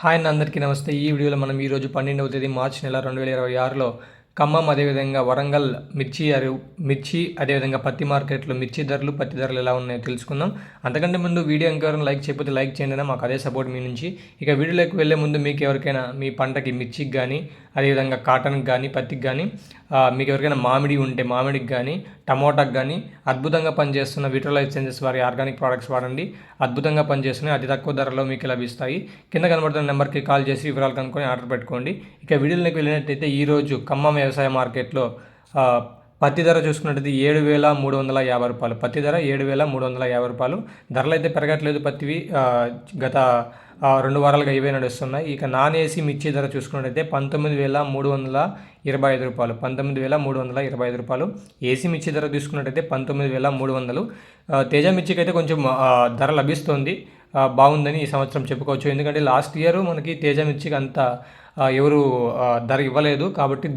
Hi అన్న అందరికీ నమస్తే. ఈ వీడియోలో మనం ఈరోజు 12వ తేదీ మార్చి నెల 2026లో ఖమ్మం అదేవిధంగా వరంగల్ మిర్చి అదేవిధంగా పత్తి మార్కెట్లో మిర్చి ధరలు పత్తి ధరలు ఎలా ఉన్నాయో తెలుసుకుందాం. అంతకంటే ముందు వీడియో ఇంకెవరైనా లైక్ చేయకపోతే లైక్ చేయండి, మాకు అదే సపోర్ట్ మీ నుంచి. ఇక వీడియోలోకి వెళ్ళే ముందు మీకు ఎవరికైనా మీ పంటకి మిర్చికి కానీ అదేవిధంగా కాటన్కి కానీ పత్తికి కానీ మీకు ఎవరికైనా మామిడి ఉంటే మామిడికి కానీ టమోటాకి కానీ అద్భుతంగా పనిచేస్తున్న విట్రో లైఫ్ సైన్సెస్ వారి ఆర్గానిక్ ప్రోడక్ట్స్ వాడండి. అద్భుతంగా పనిచేస్తున్నాయి, అతి తక్కువ ధరలో మీకు లభిస్తాయి. కింద కనబడుతున్న నెంబర్కి కాల్ చేసి వివరాలు కనుక్కొని ఆర్డర్ పెట్టుకోండి. ఇక వీడియోలోకి వెళ్ళినట్టయితే ఈరోజు ఖమ్మం వ్యవసాయ మార్కెట్లో పత్తి ధర చూసుకున్నట్టయితే 7,350 రూపాయలు. పత్తి ధర 7,350 రూపాయలు. ధరలు అయితే పెరగట్లేదు పత్తివి, గత 2 వారాలుగా ఇవే నడుస్తున్నాయి. ఇక నాన్ ఏసీ మిర్చి ధర చూసుకున్నట్టయితే 19,325 రూపాయలు. 19,325 రూపాయలు. ఏసీ మిర్చి ధర తీసుకున్నట్టయితే 19,300. తేజ మిర్చికి అయితే కొంచెం ధర లభిస్తుంది, బాగుందని ఈ సంవత్సరం చెప్పుకోవచ్చు. ఎందుకంటే లాస్ట్ ఇయర్ మనకి తేజ మిర్చికి అంత ఎవరు ధర ఇవ్వలేదు, కాబట్టి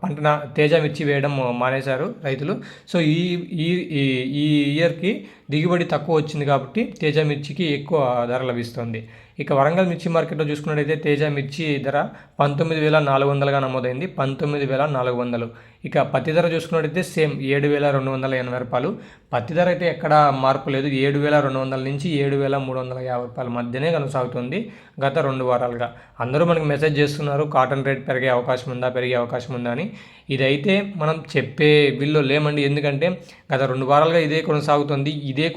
పంటన తేజ మిర్చి వేయడం మానేశారు రైతులు. సో ఈ ఈ ఈ ఇయర్కి దిగుబడి తక్కువ వచ్చింది కాబట్టి తేజ మిర్చికి ఎక్కువ ధర లభిస్తుంది. ఇక వరంగల్ మిర్చి మార్కెట్లో చూసుకున్నట్టయితే తేజ మిర్చి ధర 19,400గా నమోదైంది. 19,400. ఇక పత్తి ధర చూసుకున్నట్టయితే సేమ్ 7,280 రూపాయలు. పత్తి ధర అయితే ఎక్కడ మార్పు లేదు, 7,200 నుంచి 7,350 రూపాయల మధ్యనే కొనసాగుతుంది గత 2 వారాలుగా. అందరూ మనకి మెసేజ్ చేస్తున్నారు కాటన్ రేట్ పెరిగే అవకాశం ఉందా అని. ఇదైతే మనం చెప్పే వీళ్ళు లేమండి, ఎందుకంటే గత 2 వారాలుగా ఇదే కొనసాగుతుంది. ఇదే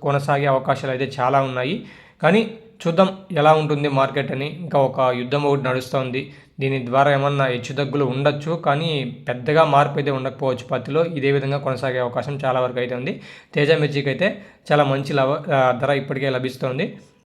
కొనసాగే అవకాశాలు అయితే చాలా ఉన్నాయి. కానీ చూద్దాం ఎలా ఉంటుంది మార్కెట్ అని. ఇంకా ఒక యుద్ధం ఒకటి నడుస్తుంది, దీని ద్వారా ఏమన్నా హెచ్చుతగ్గులు ఉండొచ్చు, కానీ పెద్దగా మార్పు అయితే ఉండకపోవచ్చు. పత్తిలో ఇదే విధంగా కొనసాగే అవకాశం చాలా వరకు అయితే ఉంది. తేజ మిర్చికి అయితే చాలా మంచి ధర ఇప్పటికే లభిస్తుంది.